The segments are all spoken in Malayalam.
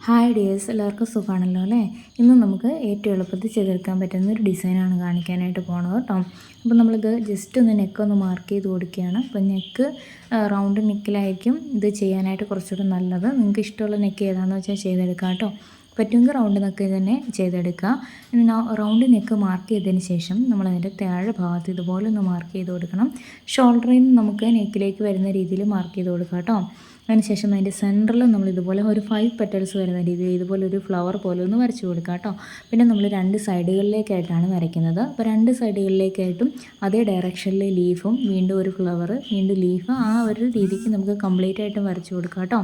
ഹായ് ഡിയേഴ്സ്, എല്ലാവർക്കും സുഖമാണല്ലോ അല്ലേ. ഇന്ന് നമുക്ക് ഏറ്റവും എളുപ്പത്തിൽ ചെയ്തെടുക്കാൻ പറ്റുന്ന ഒരു ഡിസൈനാണ് കാണിക്കാനായിട്ട് പോണത് കേട്ടോ. അപ്പോൾ നമ്മളിത് ജസ്റ്റ് ഒന്ന് നെക്കൊന്ന് മാർക്ക് ചെയ്ത് കൊടുക്കുകയാണ്. അപ്പോൾ നെക്ക് റൗണ്ട് നെക്കിലായിരിക്കും ഇത് ചെയ്യാനായിട്ട് കുറച്ചുകൂടി നല്ലത്. നിങ്ങൾക്ക് ഇഷ്ടമുള്ള നെക്ക് ഏതാണെന്ന് വെച്ചാൽ ചെയ്തെടുക്കാം കേട്ടോ. പറ്റുമെങ്കിൽ റൗണ്ട് നെക്ക് തന്നെ ചെയ്തെടുക്കുക. റൗണ്ട് നെക്ക് മാർക്ക് ചെയ്തതിന് ശേഷം നമ്മളതിൻ്റെ താഴെ ഭാഗത്ത് ഇതുപോലെ ഒന്ന് മാർക്ക് ചെയ്ത് കൊടുക്കണം. ഷോൾഡറിൽ നിന്ന് നമുക്ക് നെക്കിലേക്ക് വരുന്ന രീതിയിൽ മാർക്ക് ചെയ്ത് കൊടുക്കുക കേട്ടോ. അതിനുശേഷം അതിൻ്റെ സെൻറ്ററിൽ നമ്മൾ ഇതുപോലെ ഒരു 5 പെറ്റൽസ് വരുന്ന രീതിയിൽ ഇതുപോലെ ഒരു ഫ്ലവർ പോലെ ഒന്ന് വരച്ച് കൊടുക്കുക കേട്ടോ. പിന്നെ നമ്മൾ 2 സൈഡുകളിലേക്കായിട്ടാണ് വരയ്ക്കുന്നത്. അപ്പോൾ 2 സൈഡുകളിലേക്കായിട്ടും അതേ ഡയറക്ഷനിൽ ലീഫും വീണ്ടും ഒരു ഫ്ലവർ വീണ്ടും ലീഫ്, ആ ഒരു രീതിക്ക് നമുക്ക് കംപ്ലീറ്റ് ആയിട്ടും വരച്ച് കൊടുക്കുക കേട്ടോ.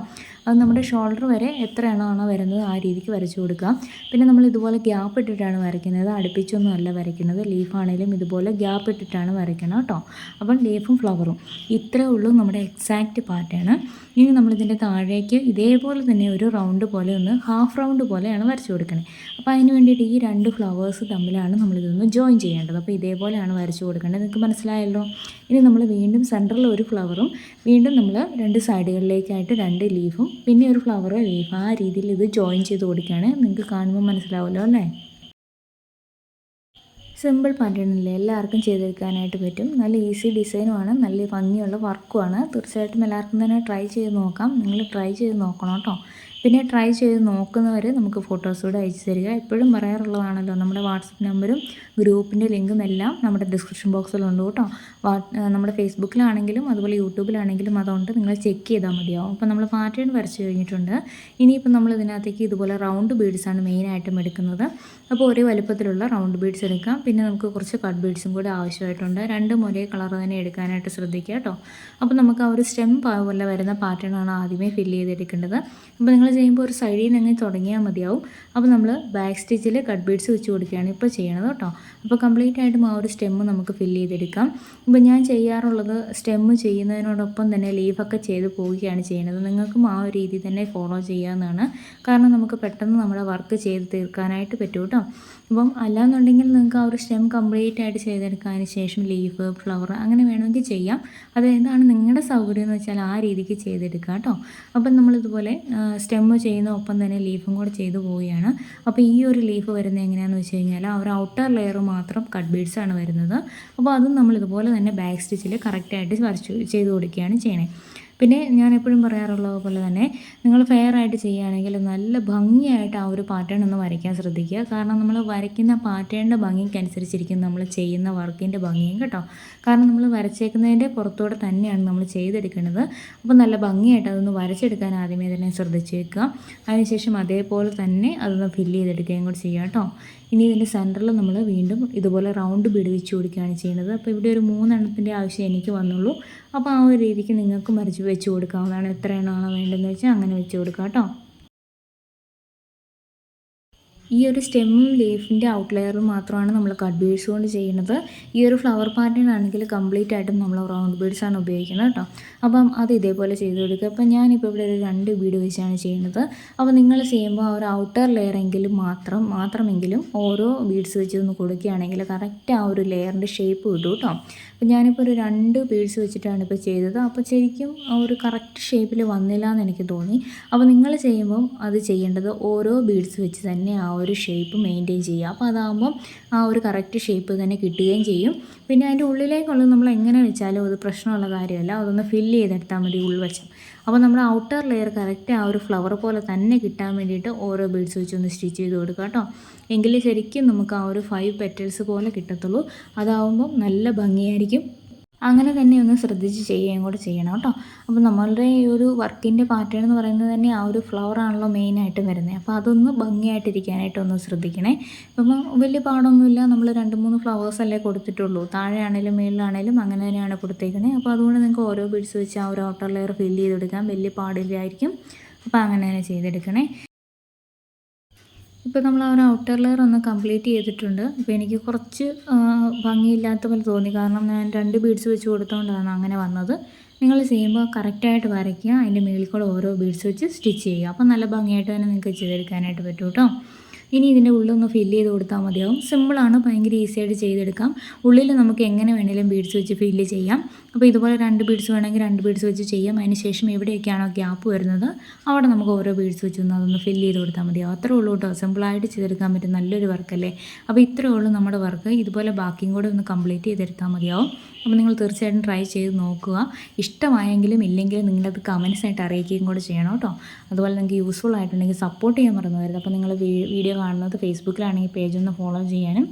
അത് നമ്മുടെ ഷോൾഡർ വരെ എത്രയാണോ വരുന്നത് ആ രീതിക്ക് വരച്ച് കൊടുക്കുക. പിന്നെ നമ്മൾ ഇതുപോലെ ഗ്യാപ്പ് ഇട്ടിട്ടാണ് വരയ്ക്കുന്നത്, അടുപ്പിച്ചൊന്നും അല്ല വരയ്ക്കുന്നത്. ലീഫാണെങ്കിലും ഇതുപോലെ ഗ്യാപ്പ് ഇട്ടിട്ടാണ് വരയ്ക്കണം കേട്ടോ. അപ്പം ലീഫും ഫ്ലവറും ഇത്രയേ ഉള്ളൂ നമ്മുടെ എക്സാക്റ്റ് പാറ്റേൺ. ഇനി നമ്മളിതിൻ്റെ താഴേക്ക് ഇതേപോലെ തന്നെ ഒരു റൗണ്ട് പോലെ ഒന്ന് ഹാഫ് റൗണ്ട് പോലെയാണ് വരച്ച് കൊടുക്കുന്നത്. അപ്പോൾ അതിന് വേണ്ടിയിട്ട് ഈ 2 ഫ്ലവേഴ്സ് തമ്മിലാണ് നമ്മളിതൊന്ന് ജോയിൻ ചെയ്യേണ്ടത്. അപ്പോൾ ഇതേപോലെയാണ് വരച്ച് കൊടുക്കേണ്ടത്. നിങ്ങൾക്ക് മനസ്സിലായല്ലോ. ഇനി നമ്മൾ വീണ്ടും സെൻറ്ററിൽ ഒരു ഫ്ലവറും വീണ്ടും നമ്മൾ 2 സൈഡുകളിലേക്കായിട്ട് 2 ലീഫും പിന്നെ ഒരു ഫ്ലവർ ലീഫ്, ആ രീതിയിൽ ഇത് ജോയിൻ ചെയ്ത് കൊടുക്കുകയാണ്. നിങ്ങൾക്ക് കാണുമ്പോൾ മനസ്സിലാവുമല്ലോ അല്ലേ. സിമ്പിൾ പാറ്റേണില്ലേ, എല്ലാവർക്കും ചെയ്തെടുക്കാനായിട്ട് പറ്റും. നല്ല ഈസി ഡിസൈനുമാണ്, നല്ല ഭംഗിയുള്ള വർക്കുമാണ്. തീർച്ചയായിട്ടും എല്ലാവർക്കും തന്നെ ട്രൈ ചെയ്ത് നോക്കാം. നിങ്ങൾ ട്രൈ ചെയ്ത് നോക്കണം കേട്ടോ. പിന്നെ ട്രൈ ചെയ്ത് നോക്കുന്നവർ നമുക്ക് ഫോട്ടോസൂടെ അയച്ചു തരിക. എപ്പോഴും പറയാറുള്ളതാണല്ലോ, നമ്മുടെ വാട്സപ്പ് നമ്പറും ഗ്രൂപ്പിൻ്റെ ലിങ്കും എല്ലാം നമ്മുടെ ഡിസ്ക്രിപ്ഷൻ ബോക്സിലുണ്ട് കേട്ടോ. നമ്മുടെ ഫേസ്ബുക്കിലാണെങ്കിലും അതുപോലെ യൂട്യൂബിലാണെങ്കിലും അതുകൊണ്ട് നിങ്ങൾ ചെക്ക് ചെയ്താൽ മതിയാവും. അപ്പോൾ നമ്മൾ പാറ്റേൺ വരച്ച് കഴിഞ്ഞിട്ടുണ്ട്. ഇനിയിപ്പോൾ നമ്മൾ ഇതിനകത്തേക്ക് ഇതുപോലെ റൗണ്ട് ബീഡ്സാണ് മെയിനായിട്ടും എടുക്കുന്നത്. അപ്പോൾ ഒരേ വലുപ്പത്തിലുള്ള റൗണ്ട് ബീഡ്സ് എടുക്കാം. പിന്നെ നമുക്ക് കുറച്ച് കട്ട് ബീഡ്സും കൂടി ആവശ്യമായിട്ടുണ്ട്. രണ്ടും ഒരേ കളർ തന്നെ എടുക്കാനായിട്ട് ശ്രദ്ധിക്കുക കേട്ടോ. അപ്പോൾ നമുക്ക് ആ ഒരു സ്റ്റെം പോലെ വരുന്ന പാറ്റേണാണ് ആദ്യമേ ഫില്ല് ചെയ്തെടുക്കേണ്ടത്. അപ്പോൾ നിങ്ങൾ ചെയ്യുമ്പോൾ ഒരു സൈഡിൽ നിന്ന് അങ്ങ് തുടങ്ങിയാൽ മതിയാവും. അപ്പോൾ നമ്മൾ ബാക്ക് സ്റ്റിച്ചിൽ കട്ട് ബീഡ്സ് വെച്ച് കൊടുക്കുകയാണ് ഇപ്പോൾ ചെയ്യണത് കേട്ടോ. അപ്പോൾ കംപ്ലീറ്റ് ആയിട്ടും ആ ഒരു സ്റ്റെമ്മ് നമുക്ക് ഫില്ല് ചെയ്തെടുക്കാം. ഇപ്പോൾ ഞാൻ ചെയ്യാറുള്ളത് സ്റ്റെമ്മ് ചെയ്യുന്നതിനോടൊപ്പം തന്നെ ലീഫൊക്കെ ചെയ്ത് പോവുകയാണ് ചെയ്യുന്നത്. നിങ്ങൾക്കും ആ ഒരു രീതി തന്നെ ഫോളോ ചെയ്യാവുന്നതാണ്. കാരണം നമുക്ക് പെട്ടെന്ന് നമ്മുടെ വർക്ക് ചെയ്ത് തീർക്കാനായിട്ട് പറ്റും കേട്ടോ. അപ്പം അല്ലാന്നുണ്ടെങ്കിൽ നിങ്ങൾക്ക് ആ ഒരു സ്റ്റെം കംപ്ലീറ്റ് ആയിട്ട് ചെയ്തെടുക്കാതിന് ശേഷം ലീഫ്, ഫ്ലവർ അങ്ങനെ വേണമെങ്കിൽ ചെയ്യാം. അത് ഏതാണ് നിങ്ങളുടെ സൗകര്യം എന്ന് വെച്ചാൽ ആ രീതിക്ക് ചെയ്തെടുക്കുക കേട്ടോ. അപ്പം നമ്മളിതുപോലെ സ്റ്റെമ്മ് ചെയ്യുന്ന ഒപ്പം തന്നെ ലീഫും കൂടെ ചെയ്തു പോവുകയാണ്. അപ്പോൾ ഈ ഒരു ലീഫ് വരുന്നത് എങ്ങനെയാണെന്ന് വെച്ച് കഴിഞ്ഞാൽ ആ ഒരു ഔട്ടർ ലെയർ മാത്രം കട്ട് ബീഡ്സാണ് വരുന്നത്. അപ്പോൾ അതും നമ്മളിതുപോലെ തന്നെ ബാക്ക് സ്റ്റിച്ചിൽ കറക്റ്റായിട്ട് വരച്ച് ചെയ്ത് കൊടുക്കുകയാണ് ചെയ്യണേ. പിന്നെ ഞാൻ എപ്പോഴും പറയാറുള്ളത് പോലെ തന്നെ നിങ്ങൾ ഫെയർ ആയിട്ട് ചെയ്യുകയാണെങ്കിൽ നല്ല ഭംഗിയായിട്ട് ആ ഒരു പാറ്റേൺ ഒന്ന് വരയ്ക്കാൻ ശ്രദ്ധിക്കുക. കാരണം നമ്മൾ വരയ്ക്കുന്ന പാറ്റേണിൻ്റെ ഭംഗിക്കനുസരിച്ചിരിക്കും നമ്മൾ ചെയ്യുന്ന വർക്കിൻ്റെ ഭംഗിയും കേട്ടോ. കാരണം നമ്മൾ വരച്ചേക്കുന്നതിൻ്റെ പുറത്തൂടെ തന്നെയാണ് നമ്മൾ ചെയ്തെടുക്കുന്നത്. അപ്പോൾ നല്ല ഭംഗിയായിട്ട് അതൊന്ന് വരച്ചെടുക്കാൻ ആദ്യമേ തന്നെ ശ്രദ്ധിച്ച് വെക്കുക. അതിനുശേഷം അതേപോലെ തന്നെ അതൊന്ന് ഫില്ല് ചെയ്തെടുക്കുകയും കൂടി ചെയ്യുക കേട്ടോ. ഇനി ഇതിൻ്റെ സെൻറ്ററിൽ നമ്മൾ വീണ്ടും ഇതുപോലെ റൗണ്ട് ബീഡ് വെച്ച് കൊടുക്കുകയാണ് ചെയ്യുന്നത്. അപ്പോൾ ഇവിടെ ഒരു 3 എണ്ണത്തിൻ്റെ ആവശ്യം എനിക്ക് വന്നുള്ളൂ. അപ്പോൾ ആ ഒരു രീതിക്ക് നിങ്ങൾക്കും വരച്ച് വെച്ച് കൊടുക്കാവുന്നതാണ്. എത്ര എണ്ണമാണോ വേണ്ടതെന്ന് വെച്ചാൽ അങ്ങനെ വെച്ച് കൊടുക്കാം കേട്ടോ. ഈ ഒരു സ്റ്റെമ്മും ലീഫിൻ്റെ ഔട്ട്ലെയറും മാത്രമാണ് നമ്മൾ കട്ട് ബീഡ്സ് കൊണ്ട് ചെയ്യുന്നത്. ഈ ഒരു ഫ്ലവർ പാറ്റേൺ ആണെങ്കിൽ കംപ്ലീറ്റ് ആയിട്ടും നമ്മൾ റൗണ്ട് ബീഡ്സാണ് ഉപയോഗിക്കുന്നത് കേട്ടോ. അപ്പം അത് ഇതേപോലെ ചെയ്ത് കൊടുക്കുക. അപ്പം ഞാനിപ്പോൾ ഇവിടെ ഒരു 2 ബീഡ് വെച്ചാണ് ചെയ്യുന്നത്. അപ്പോൾ നിങ്ങൾ ചെയ്യുമ്പോൾ ആ ഒരു ഔട്ടർ ലെയറെങ്കിലും മാത്രമെങ്കിലും ഓരോ ബീഡ്സ് വെച്ച് ഒന്ന് കൊടുക്കുകയാണെങ്കിൽ കറക്റ്റ് ആ ഒരു ലെയറിൻ്റെ ഷേപ്പ് കിട്ടും കേട്ടോ. അപ്പോൾ ഞാനിപ്പോൾ ഒരു 2 ബീഡ്സ് വെച്ചിട്ടാണ് ഇപ്പോൾ ചെയ്തത്. അപ്പോൾ ശരിക്കും ആ ഒരു കറക്റ്റ് ഷേപ്പിൽ വന്നില്ല എന്ന് എനിക്ക് തോന്നി. അപ്പോൾ നിങ്ങൾ ചെയ്യുമ്പം അത് ചെയ്യേണ്ടത് ഓരോ ബീഡ്സ് വെച്ച് തന്നെ ആ ഒരു ഷേപ്പ് മെയിൻറ്റെയിൻ ചെയ്യുക. അപ്പോൾ അതാകുമ്പം ആ ഒരു കറക്റ്റ് ഷേപ്പ് തന്നെ കിട്ടുകയും ചെയ്യും. പിന്നെ അതിൻ്റെ ഉള്ളിലേക്കുള്ളത് നമ്മൾ എങ്ങനെ വെച്ചാലും അത് പ്രശ്നമുള്ള കാര്യമല്ല. അതൊന്ന് ഫില്ല് ചെയ്തെടുത്താൽ മതി ഉൾവശം. അപ്പോൾ നമ്മുടെ ഔട്ടർ ലെയർ കറക്റ്റ് ആ ഒരു ഫ്ലവർ പോലെ തന്നെ കിട്ടാൻ വേണ്ടിയിട്ട് ഓരോ ബീഡ്സ് വെച്ചൊന്ന് സ്റ്റിച്ച് ചെയ്ത് കൊടുക്കുക കേട്ടോ. എങ്കിൽ ശരിക്കും നമുക്ക് ആ ഒരു 5 പെറ്റൽസ് പോലെ കിട്ടത്തുള്ളൂ. അതാവുമ്പം നല്ല ഭംഗിയായിരിക്കും. അങ്ങനെ തന്നെ ഒന്ന് ശ്രദ്ധിച്ച് ചെയ്യുകയും കൂടെ ചെയ്യണം കേട്ടോ. അപ്പോൾ നമ്മളുടെ ഈ ഒരു വർക്കിൻ്റെ പാറ്റേൺ എന്ന് പറയുന്നത് തന്നെ ആ ഒരു ഫ്ലവറാണല്ലോ മെയിനായിട്ടും വരുന്നത്. അപ്പോൾ അതൊന്ന് ഭംഗിയായിട്ടിരിക്കാനായിട്ടൊന്ന് ശ്രദ്ധിക്കണേ. ഇപ്പം വലിയ പാടൊന്നുമില്ല, നമ്മൾ 2-3 ഫ്ലവേഴ്സ് അല്ലേ കൊടുത്തിട്ടുള്ളൂ. താഴെ ആണെങ്കിലും മേളിലാണെങ്കിലും അങ്ങനെ തന്നെയാണ് കൊടുത്തേക്കണേ. അപ്പോൾ അതുകൊണ്ട് നിങ്ങൾക്ക് ഓരോ ബീഡ്സ് വെച്ച് ആ ഒരു ഔട്ടർ ലെയർ ഫില്ല് ചെയ്തെടുക്കാൻ വലിയ പാടില്ലായിരിക്കും. അപ്പോൾ അങ്ങനെ തന്നെ ചെയ്തെടുക്കണേ. ഇപ്പോൾ നമ്മൾ ആ ഒരു ഔട്ടർ ലെയർ ഒന്ന് കംപ്ലീറ്റ് ചെയ്തിട്ടുണ്ട്. അപ്പോൾ എനിക്ക് കുറച്ച് ഭംഗിയില്ലാത്ത പോലെ തോന്നി, കാരണം ഞാൻ 2 ബീഡ്സ് വെച്ച് കൊടുത്തുകൊണ്ടാണ് അങ്ങനെ വന്നത്. നിങ്ങൾ ചെയ്യുമ്പോൾ കറക്റ്റായിട്ട് വരയ്ക്കുക, അതിൻ്റെ മുകളിൽ കൂടെ ഓരോ ബീഡ്സ് വെച്ച് സ്റ്റിച്ച് ചെയ്യുക. അപ്പോൾ നല്ല ഭംഗിയായിട്ട് തന്നെ നിങ്ങൾക്ക് ചെയ്തെടുക്കാനായിട്ട് പറ്റും കേട്ടോ. ഇനി ഇതിൻ്റെ ഉള്ളൊന്ന് ഫില്ല് ചെയ്ത് കൊടുത്താൽ മതിയാവും. സിമ്പിളാണ്, ഭയങ്കര ഈസി ആയിട്ട് ചെയ്തെടുക്കാം. ഉള്ളിൽ നമുക്ക് എങ്ങനെ വേണമെങ്കിലും ബീഡ്സ് വെച്ച് ഫില്ല് ചെയ്യാം. അപ്പോൾ ഇതുപോലെ 2 ബീഡ്സ് വേണമെങ്കിൽ 2 ബീഡ്സ് വെച്ച് ചെയ്യാം. അതിന് ശേഷം എവിടെയൊക്കെയാണോ ഗ്യാപ്പ് വരുന്നത് അവിടെ നമുക്ക് ഓരോ ബീഡ്സ് വെച്ച് അതൊന്ന് ഫില്ല് ചെയ്ത് കൊടുത്താൽ മതിയാവും. അത്രേ ഉള്ളൂ കേട്ടോ. സിമ്പിളായിട്ട് ചെയ്തെടുക്കാൻ പറ്റും, നല്ലൊരു വർക്കല്ലേ. അപ്പോൾ ഇത്രയേ ഉള്ളൂ നമ്മുടെ വർക്ക്. ഇതുപോലെ ബാക്കിയും കൂടെ ഒന്ന് കംപ്ലീറ്റ് ചെയ്തെടുത്താൽ മതിയാവും. അപ്പോൾ നിങ്ങൾ തീർച്ചയായിട്ടും ട്രൈ ചെയ്ത് നോക്കുക. ഇഷ്ടമായെങ്കിലും ഇല്ലെങ്കിലും നിങ്ങളത് കമൻസ് ആയിട്ട് അറിയിക്കുകയും കൂടെ ചെയ്യണം കേട്ടോ. അതുപോലെ നിങ്ങൾക്ക് യൂസ്ഫുൾ ആയിട്ടുണ്ടെങ്കിൽ സപ്പോർട്ട് ചെയ്യാൻ മറന്നു വരുന്നത്. അപ്പോൾ നിങ്ങൾ വീഡിയോ കാണുന്നത് ഫേസ്ബുക്കിലാണെങ്കിൽ പേജ് ഒന്ന് ഫോളോ ചെയ്യാനും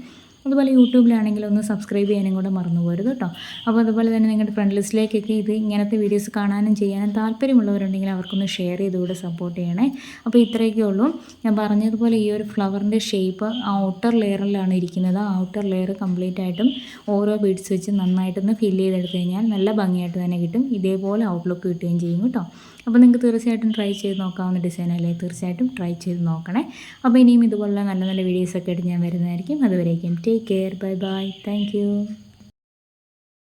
അതുപോലെ യൂട്യൂബിലാണെങ്കിൽ ഒന്ന് സബ്സ്ക്രൈബ് ചെയ്യാനും കൂടെ മറന്നു പോരുത് കേട്ടോ. അപ്പോൾ അതുപോലെ തന്നെ നിങ്ങളുടെ ഫ്രണ്ട് ലിസ്റ്റിലേക്കൊക്കെ ഇങ്ങനത്തെ വീഡിയോസ് കാണാനും ചെയ്യാനും താല്പര്യമുള്ളവരുണ്ടെങ്കിൽ അവർക്കൊന്ന് ഷെയർ ചെയ്തുകൂടെ സപ്പോർട്ട് ചെയ്യണേ. അപ്പോൾ ഇത്രയൊക്കെ ഉള്ളൂ. ഞാൻ പറഞ്ഞതുപോലെ ഈ ഒരു ഫ്ലവറിൻ്റെ ഷേപ്പ് ഔട്ടർ ലെയറിലാണ് ഇരിക്കുന്നത്. ആ ഔട്ടർ ലെയർ കംപ്ലീറ്റ് ആയിട്ടും ഓരോ ബീഡ്സ് വെച്ച് നന്നായിട്ടൊന്ന് ഫില്ല് ചെയ്തെടുത്ത് കഴിഞ്ഞാൽ നല്ല ഭംഗിയായിട്ട് തന്നെ കിട്ടും. ഇതേപോലെ ഔട്ട്ലുക്ക് കിട്ടുകയും ചെയ്യും കേട്ടോ. അപ്പോൾ നിങ്ങൾക്ക് തീർച്ചയായിട്ടും ട്രൈ ചെയ്ത് നോക്കാവുന്ന ഡിസൈനല്ലേ, തീർച്ചയായിട്ടും ട്രൈ ചെയ്ത് നോക്കണേ. അപ്പോൾ ഇനിയും ഇതുപോലുള്ള നല്ല നല്ല വീഡിയോസൊക്കെ ആയിട്ട് ഞാൻ വരുന്നതായിരിക്കും. അതുവരേക്കും take care, bye bye, thank you.